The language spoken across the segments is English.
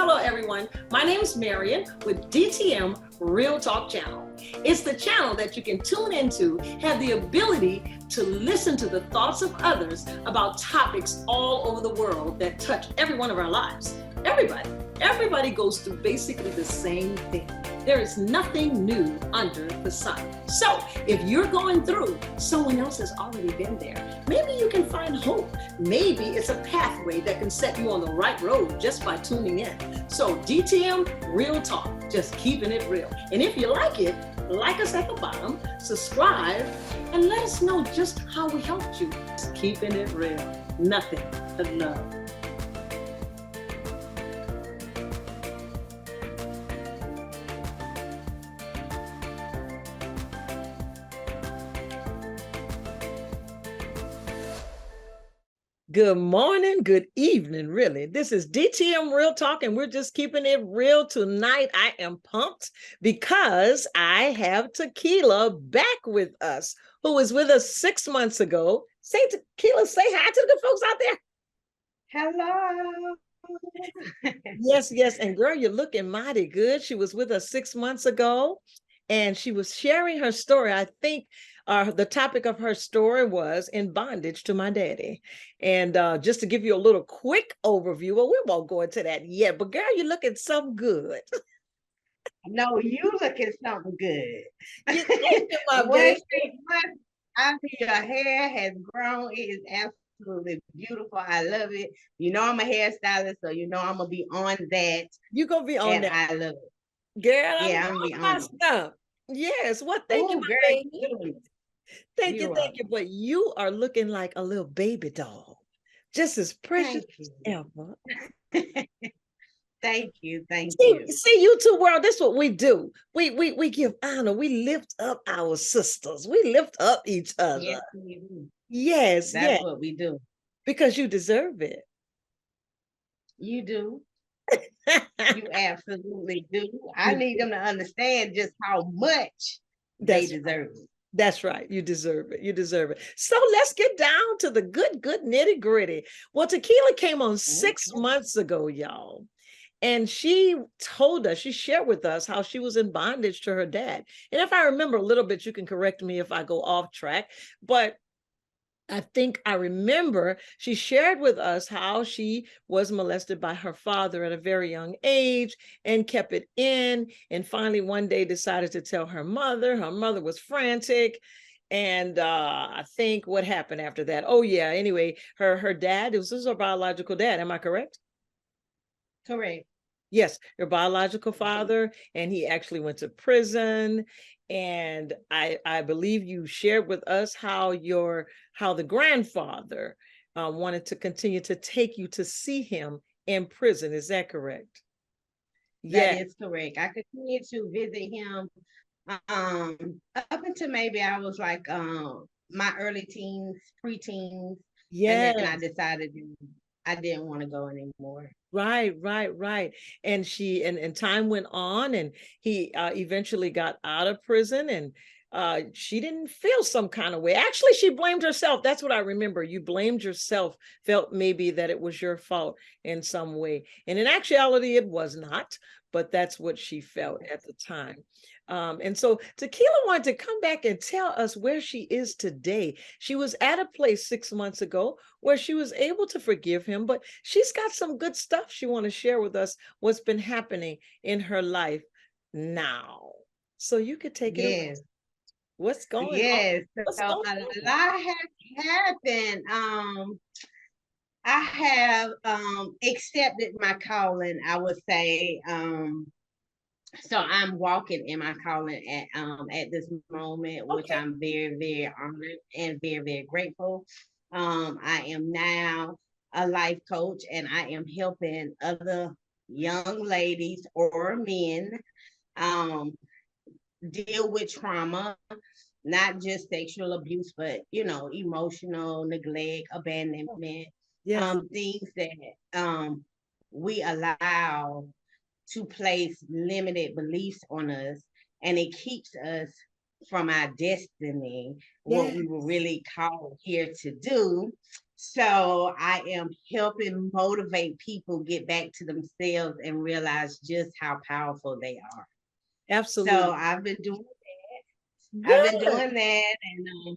Hello everyone, my name is Marion with DTM Real Talk Channel. It's the channel that you can tune into, have the ability to listen to the thoughts of others about topics all over the world that touch every one of our lives. Everybody goes through basically the same thing. There is nothing new under the sun. So if you're going through, someone else has already been there. Maybe you can find hope. Maybe it's a pathway that can set you on the right road just by tuning in. So DTM Real Talk, just keeping it real. And if you like it, like us at the bottom, subscribe, and let us know just how we helped you. Just keeping it real. Nothing but love. Good morning, good evening, really. This is DTM Real Talk, and we're just keeping it real tonight. I am pumped because I have Takila back with us, who was with us 6 months ago. Say, Takila, say hi to the good folks out there. Hello. Yes. And girl, you're looking mighty good. She was with us 6 months ago, and she was sharing her story. I think the topic of her story was in bondage to my daddy. And just to give you a little quick overview, well, we won't go into that yet, but girl, you're looking so good. No, you looking something good. Thank you, my baby. I see your hair has grown. It is absolutely beautiful. I love it. You know I'm a hairstylist, so you know I'm gonna be on that. You're gonna be on that. I love it. Girl, yeah, I'm gonna be my on stuff. Yes. Well, thank you, my girl, baby. Thank you. But you are looking like a little baby doll, just as precious as ever. Thank you. See, you two world, that's what we do. We give honor. We lift up our sisters. We lift up each other. Yes, we do. Yes, that's what we do. Because you deserve it. You do. You absolutely do. I need them to understand just how much they deserve it. That's right. You deserve it. You deserve it. So let's get down to the good nitty gritty. Well, Takila came on 6 months ago, y'all. And she told us, she shared with us how she was in bondage to her dad. And if I remember a little bit, you can correct me if I go off track. But I think I remember she shared with us how she was molested by her father at a very young age and kept it in. And finally, one day decided to tell her mother. Her mother was frantic. And I think what happened after that? Oh, yeah. Anyway, her dad, this was her biological dad. Am I correct? Correct. Yes, your biological father, and he actually went to prison. And I believe you shared with us how the grandfather wanted to continue to take you to see him in prison. Is that correct? That is correct. I continued to visit him up until maybe I was like my early teens, preteens. Yeah. And then I decided I didn't want to go anymore. Right. And time went on, and he eventually got out of prison, and she didn't feel some kind of way. Actually, she blamed herself. That's what I remember. You blamed yourself, felt maybe that it was your fault in some way. And in actuality, it was not, but that's what she felt at the time. And so Takila wanted to come back and tell us where she is today. She was at a place 6 months ago where she was able to forgive him, but she's got some good stuff she wants to share with us, what's been happening in her life now. So you could take it away. What's going on? Yes, so a lot has happened. I have accepted my calling, I would say. So I'm walking in my calling at this moment, which I'm very, very honored and very, very grateful. I am now a life coach, and I am helping other young ladies or men deal with trauma, not just sexual abuse, but emotional neglect, abandonment, things that we allow to place limited beliefs on us, and it keeps us from our destiny, what we were really called here to do. So I am helping motivate people get back to themselves and realize just how powerful they are. So Absolutely. I've been Good. doing that, and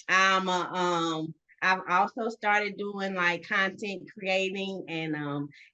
I'm a, I've also started doing like content creating and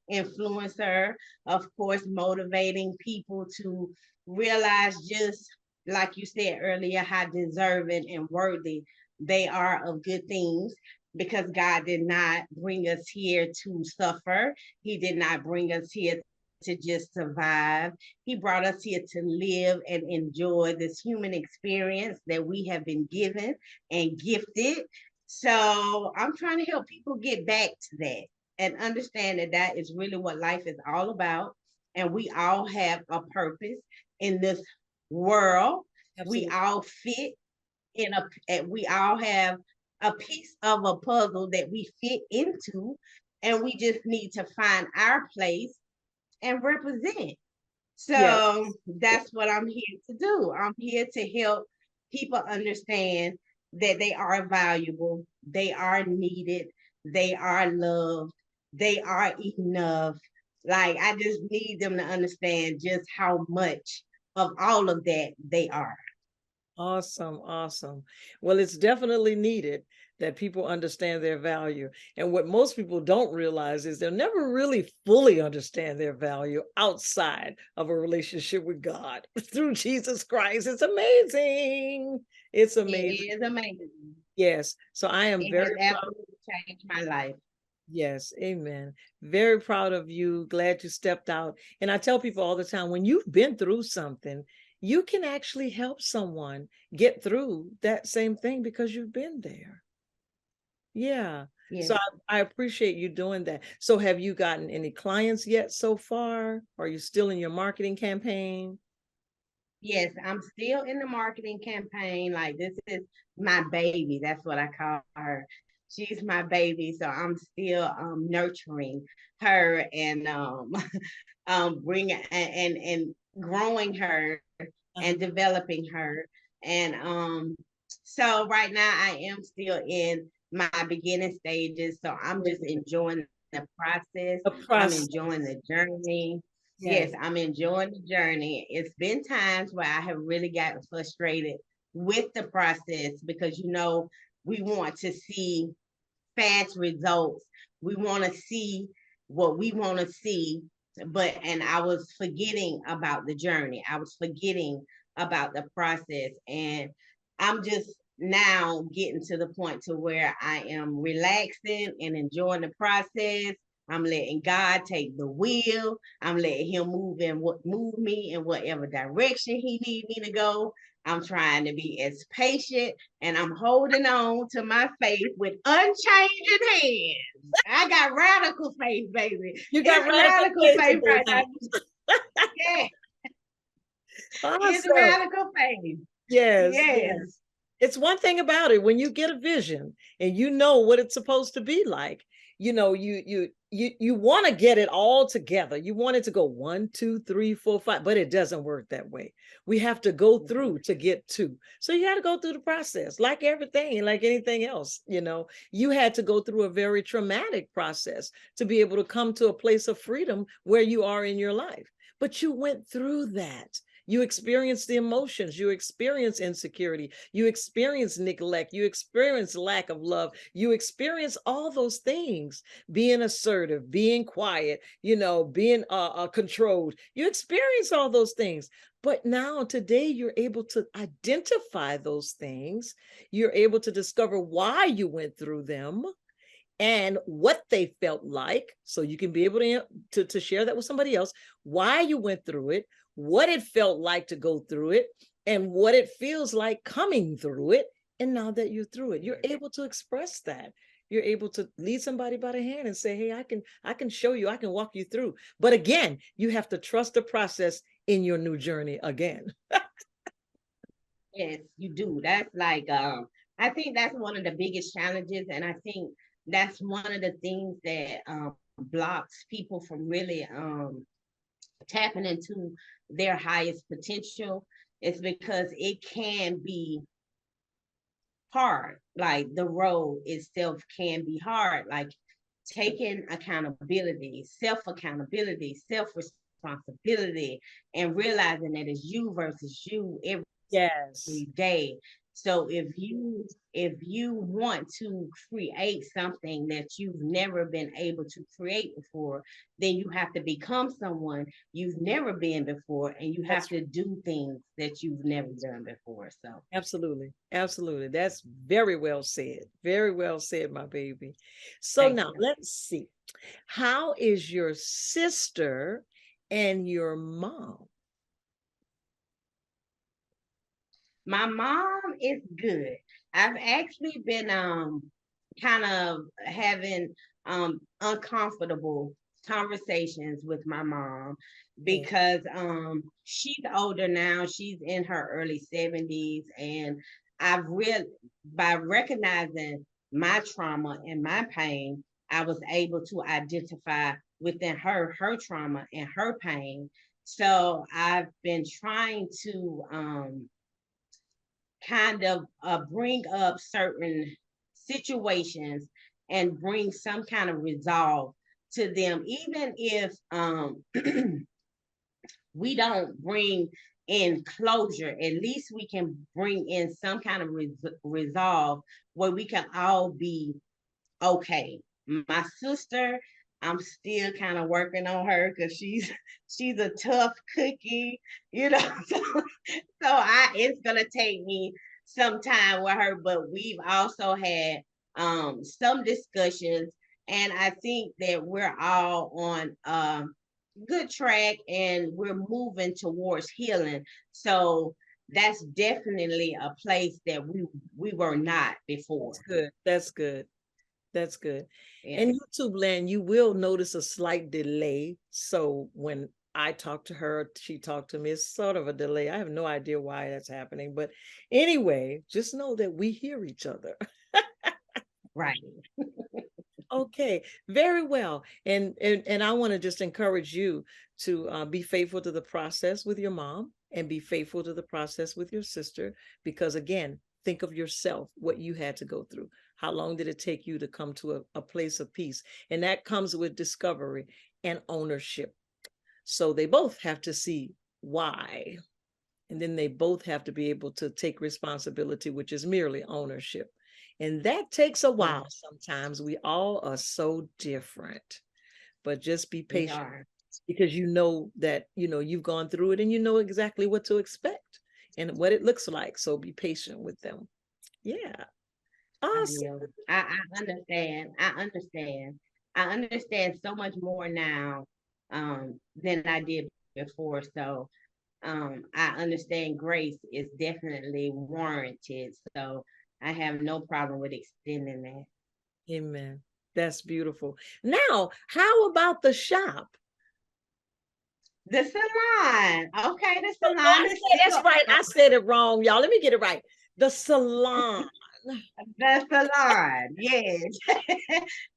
influencer, of course, motivating people to realize, just like you said earlier, how deserving and worthy they are of good things, because God did not bring us here to suffer. He did not bring us here to just survive. He brought us here to live and enjoy this human experience that we have been given and gifted. So I'm trying to help people get back to that and understand that that is really what life is all about. And we all have a purpose in this world. We Absolutely. all fit in we all have a piece of a puzzle that we fit into, and we just need to find our place and represent. Yes. So that's what I'm here to do. I'm here to help people understand that they are valuable, they are needed, they are loved, they are enough. Like, I just need them to understand just how much of all of that they are. Awesome, awesome. Well, it's definitely needed that people understand their value. And what most people don't realize is they'll never really fully understand their value outside of a relationship with God through Jesus Christ. It's amazing. It's amazing. It is amazing. Yes. So I am It has very proud. absolutely changed my life. Yes, amen. Very proud of you. Glad you stepped out. And I tell people all the time, when you've been through something, you can actually help someone get through that same thing because you've been there. Yeah. So Yes. I appreciate you doing that. So have you gotten any clients yet so far? Are you still in your marketing campaign? Yes, I'm still in the marketing campaign. Like, this is my baby. That's what I call her. She's my baby. So I'm still nurturing her and bringing and growing her Uh-huh. and developing her. And so right now I am still in my beginning stages. So I'm just enjoying the process. The I'm process. enjoying the journey. Yes, Yes. I'm enjoying the journey. It's been times where I have really gotten frustrated with the process, because we want to see fast results. We want to see what we want to see, and I was forgetting about the journey. I was forgetting about the process, and I'm just now getting to the point to where I am relaxing and enjoying the process. I'm letting God take the wheel. I'm letting Him move me in whatever direction He need me to go. I'm trying to be as patient, and I'm holding on to my faith with unchanging hands. I got radical faith, baby. You got It's radical radical faith faith today right now. now. Yeah, it's Awesome. radical faith. Yes, Yes. yes. It's one thing about it, when you get a vision and you know what it's supposed to be like, you want to get it all together. You want it to go 1, 2, 3, 4, 5, but it doesn't work that way. We have to go through to get to. So you got to go through the process, like everything, like anything else. You had to go through a very traumatic process to be able to come to a place of freedom where you are in your life. But you went through that. You experience the emotions, you experience insecurity, you experience neglect, you experience lack of love, you experience all those things, being assertive, being quiet, being controlled. You experience all those things. But now today you're able to identify those things. You're able to discover why you went through them and what they felt like, so you can be able to share that with somebody else, why you went through it, what it felt like to go through it, and what it feels like coming through it. And now that you're through it, you're able to express that. You're able to lead somebody by the hand and say, hey, I can show you, I can walk you through. But again, you have to trust the process in your new journey again. Yes, you do. That's like I think that's one of the biggest challenges, and I think that's one of the things that blocks people from really tapping into their highest potential. Is because it can be hard. Like the road itself can be hard. Like taking accountability, self-accountability, self-responsibility, and realizing that it's you versus you every Yes. day. So if you want to create something that you've never been able to create before, then you have to become someone you've never been before, and you have That's to do things that you've never done before. So absolutely. Absolutely. That's very well said. Very well said, my baby. So thank now you. let's see. How is your sister and your mom? My mom is good. I've actually been kind of having uncomfortable conversations with my mom Yeah. because she's older now. She's in her early 70s, and I've really, by recognizing my trauma and my pain, I was able to identify within her trauma and her pain. So I've been trying to kind of bring up certain situations and bring some kind of resolve to them, even if we don't bring in closure. At least we can bring in some kind of resolve where we can all be okay. My sister, I'm still kind of working on her because she's a tough cookie, you know. So it's gonna take me some time with her, but we've also had some discussions, and I think that we're all on good track and we're moving towards healing. So that's definitely a place that we were not before. That's good. That's good. That's good. Yeah. In YouTube land, you will notice a slight delay. So when I talk to her, she talked to me. It's sort of a delay. I have no idea why that's happening. But anyway, just know that we hear each other. Right. Okay, very well. And I want to just encourage you to be faithful to the process with your mom and be faithful to the process with your sister. Because again, think of yourself, what you had to go through. How long did it take you to come to a place of peace? And that comes with discovery and ownership. So they both have to see why. And then they both have to be able to take responsibility, which is merely ownership. And that takes a Yeah, while sometimes. We all are so different, but just be we patient are. because you know that, you've gone through it and you know exactly what to expect and what it looks like. So be patient with them. Yeah. I Awesome. will. I understand. I understand. I understand so much more now than I did before. So I understand grace is definitely warranted. So I have no problem with extending that. Amen. That's beautiful. Now, how about the shop? The salon. Okay, the Oh, no, salon I is said that's still right. I said it wrong, y'all. Let me get it right. The salon. the salon. Yes.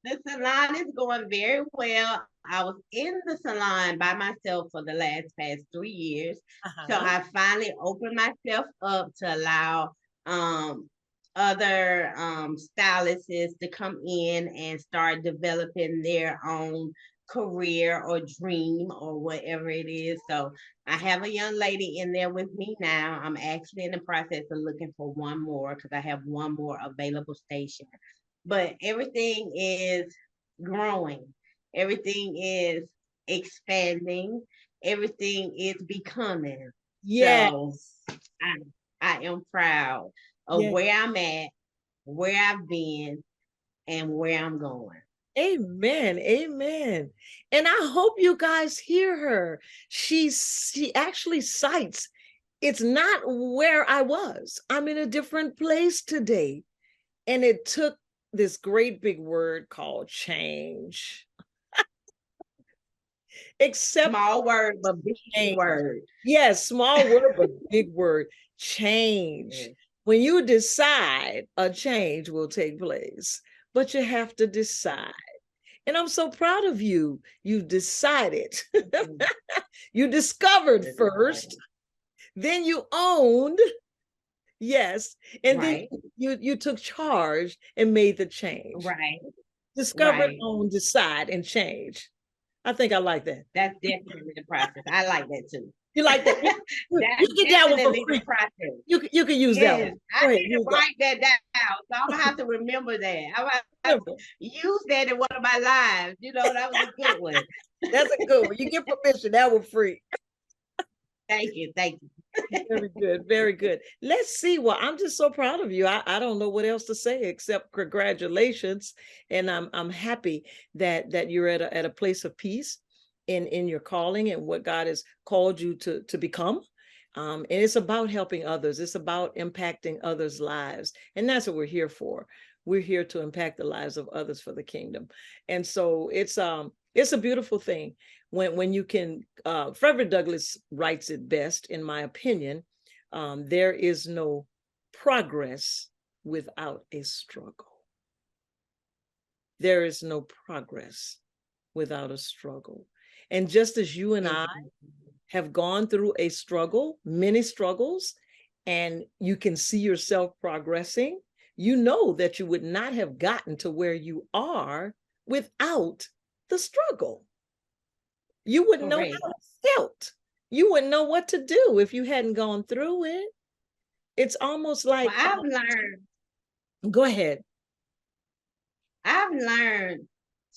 The salon is going very well. I was in the salon by myself for the past 3 years. So Uh-huh. I finally opened myself up to allow um other stylists to come in and start developing their own career or dream or whatever it is. So I have a young lady in there with me now. I'm actually in the process of looking for one more because I have one more available station. But everything is growing, everything is expanding, everything is becoming. So Yes. I, I am proud of Yes. where I'm at, where I've been, and where I'm going. Amen. Amen. And I hope you guys hear her. She actually cites it's not where I was. I'm in a different place today. And it took this great big word called change. Accept Small word, but big change. word. Yes, small word, but big word. Change. When you decide, a change will take place, but you have to decide. And I'm so proud of you. You decided. You discovered first, then you owned, Yes. And then Right. you took charge and made the change. Right. Discovered, Right. own, decide, and change. I think I like that. That's definitely the process. I like that too. You like that? You That's get that one for definitely the free. process. You can use that Yes, one. I Go ahead, need to use that. write that down. So I'm gonna have to remember that. I'm gonna have to Remember, use that in one of my lives. That was a good one. that's a good one. You get permission. That one free. Thank you. Thank you. Very good. Very good. Let's see. Well, I'm just so proud of you. I don't know what else to say except congratulations. And I'm happy that you're at a place of peace in your calling and what God has called you to become. And it's about helping others. It's about impacting others' lives. And that's what we're here for. We're here to impact the lives of others for the kingdom. And so it's a beautiful thing when you can. Frederick Douglass writes it best, in my opinion. There is no progress without a struggle. There is no progress without a struggle. And just as you and I have gone through a struggle, many struggles, and you can see yourself progressing, you know that you would not have gotten to where you are without the struggle. You wouldn't know how Correct. it felt. You wouldn't know what to do if you hadn't gone through it. It's almost Well, like, go ahead. I've learned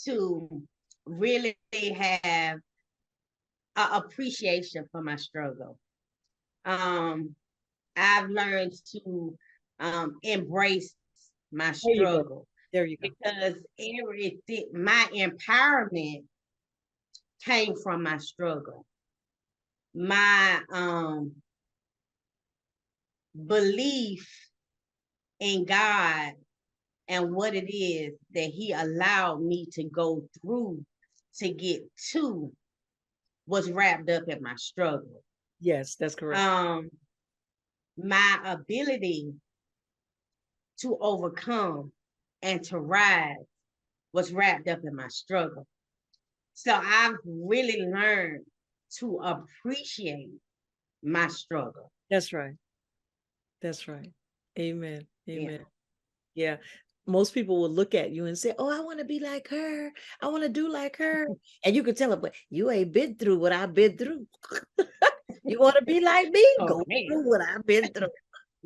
to really have a appreciation for my struggle. Um, I've learned to embrace my There you go. struggle There you go. because my empowerment came from my struggle. My belief in God and what it is that He allowed me to go through to get to was wrapped up in my struggle. Yes, that's correct. My ability to overcome and to rise was wrapped up in my struggle. So I've really learned to appreciate my struggle. That's right. That's right. Amen. Yeah. Amen. Yeah. Most people will look at you and say, "Oh, I want to be like her. I want to do like her." And you can tell them, but you ain't been through what I've been through. You want to be like me? Oh Go man. through what I've been through.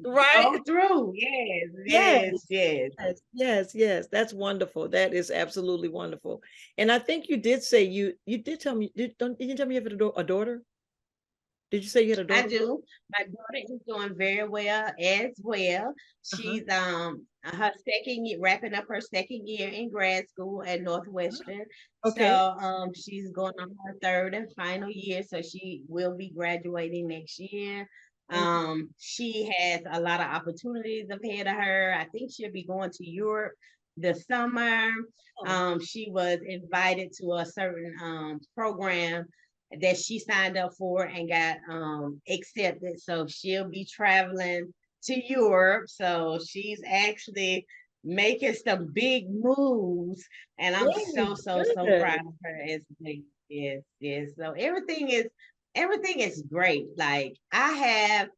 Right? Go through. Yes, Yes. yes, yes. Yes. That's wonderful. That is absolutely wonderful. And I think you did say you did tell me, did you tell me you have a daughter? Did you say you had a I daughter? do. My daughter is doing very well as well. Uh-huh. She's her second year, wrapping up her second year in grad school at Northwestern. So Okay. she's going on her third and final year. So she will be graduating next year. Okay. She has a lot of opportunities ahead of her. I think she'll be going to Europe this summer. Oh, She was invited to a certain program that she signed up for and got accepted. So she'll be traveling to Europe. So she's actually making some big moves. And I'm very so good. proud of her as well. Yes, yes. So everything is great. Like I have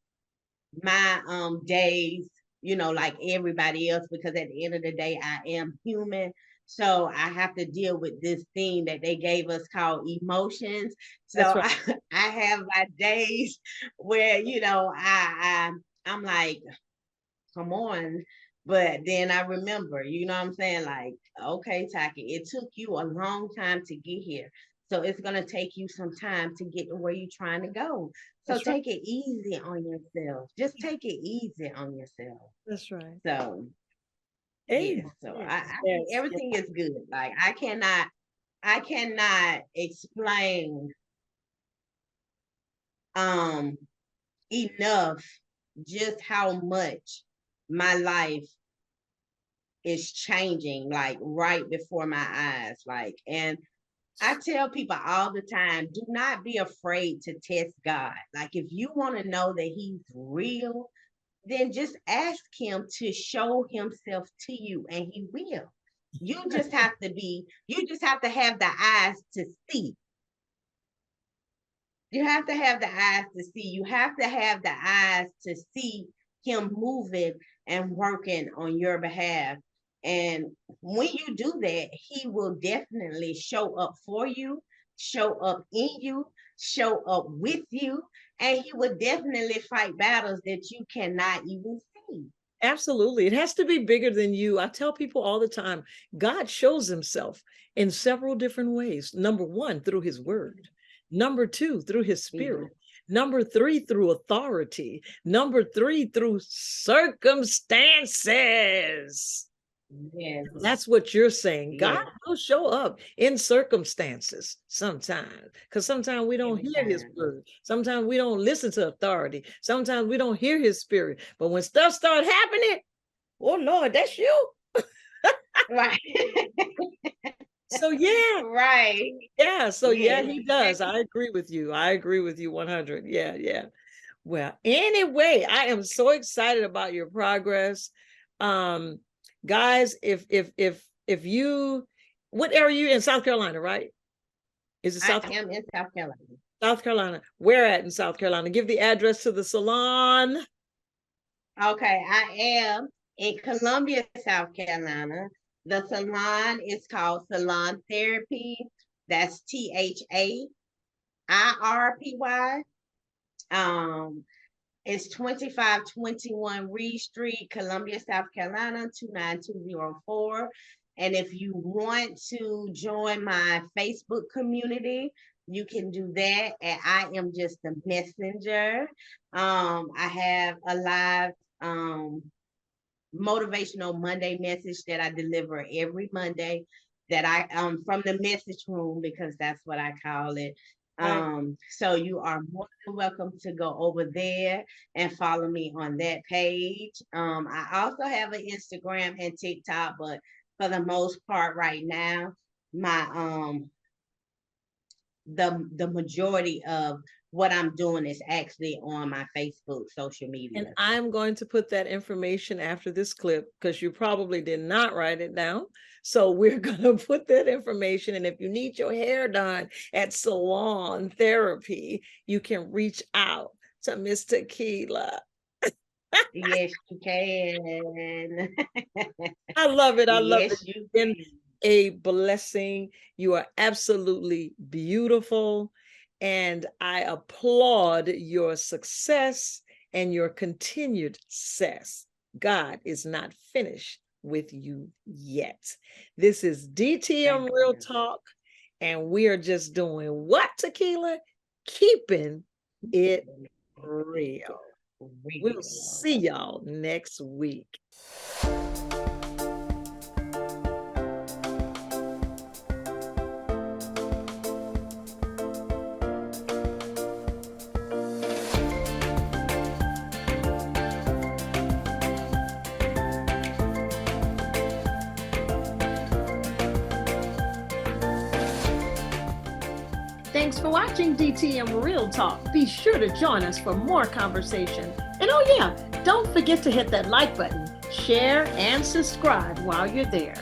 my days, like everybody else, because at the end of the day, I am human. So I have to deal with this thing that they gave us called emotions. That's So right. I have my days where, I'm like, come on. But then I remember, you know what I'm saying? Like, okay, Taki, it took you a long time to get here. So it's gonna take you some time to get to where you're trying to go. So That's right. take it easy on yourself. Just take it easy on yourself. That's right. So Amen. yes, so I think Yes. Yes. everything is good. Like I cannot explain um enough just how much my life is changing like right before my eyes. Like, and I tell people all the time, do not be afraid to test God. Like, if you want to know that He's real, then just ask Him to show Himself to you, and He will. You just have to have the eyes to see. You have to have the eyes to see. You have to have the eyes to see him moving and working on your behalf. And when you do that, he will definitely show up for you, show up in you, show up with you, and he will definitely fight battles that you cannot even see. Absolutely. It has to be bigger than you. I tell people all the time, God shows himself in several different ways. Number one, through his word. Number two, through his spirit. Number three, through authority. Number three, through circumstances. Yes. That's what you're saying. God Yes. will show up in circumstances sometimes, because sometimes we don't hear his word. Sometimes we don't listen to authority. Sometimes we don't hear his spirit. But when stuff starts happening, oh Lord, that's you. Right. So yeah. Right. Yeah. So yeah, Yes. he does. I agree with you. I agree with you 100. Yeah. Yeah. Well, anyway, I am so excited about your progress. Guys, if you, what area are you in? South Carolina, right? Is it South? I am in South Carolina. South Carolina. Where at in South Carolina? Give the address to the salon. Okay, I am in Columbia, South Carolina. The salon is called Salon Therapy. That's THAIRPY. It's 2521 Reed Street, Columbia, South Carolina, 29204. And if you want to join my Facebook community, you can do that. And I am just a messenger. I have a live motivational Monday message that I deliver every Monday that I from the message room, because that's what I call it. So you are more than welcome to go over there and follow me on that page. I also have an Instagram and TikTok, but for the most part right now, my the majority of what I'm doing is actually on my Facebook social media. And I'm going to put that information after this clip, because you probably did not write it down. So we're going to put that information. And if you need your hair done at Salon Therapy, you can reach out to Miss Takila. Yes, you can. I love it. I love Yes, it. you You've been a blessing. You are absolutely beautiful. And I applaud your success and your continued success. God is not finished with you yet. This is DTM Real Talk, and we are just doing what, Takila? Keeping it real. We'll see y'all next week. Thanks for watching DTM Real Talk. Be sure to join us for more conversation. And oh yeah, don't forget to hit that like button, share, and subscribe while you're there.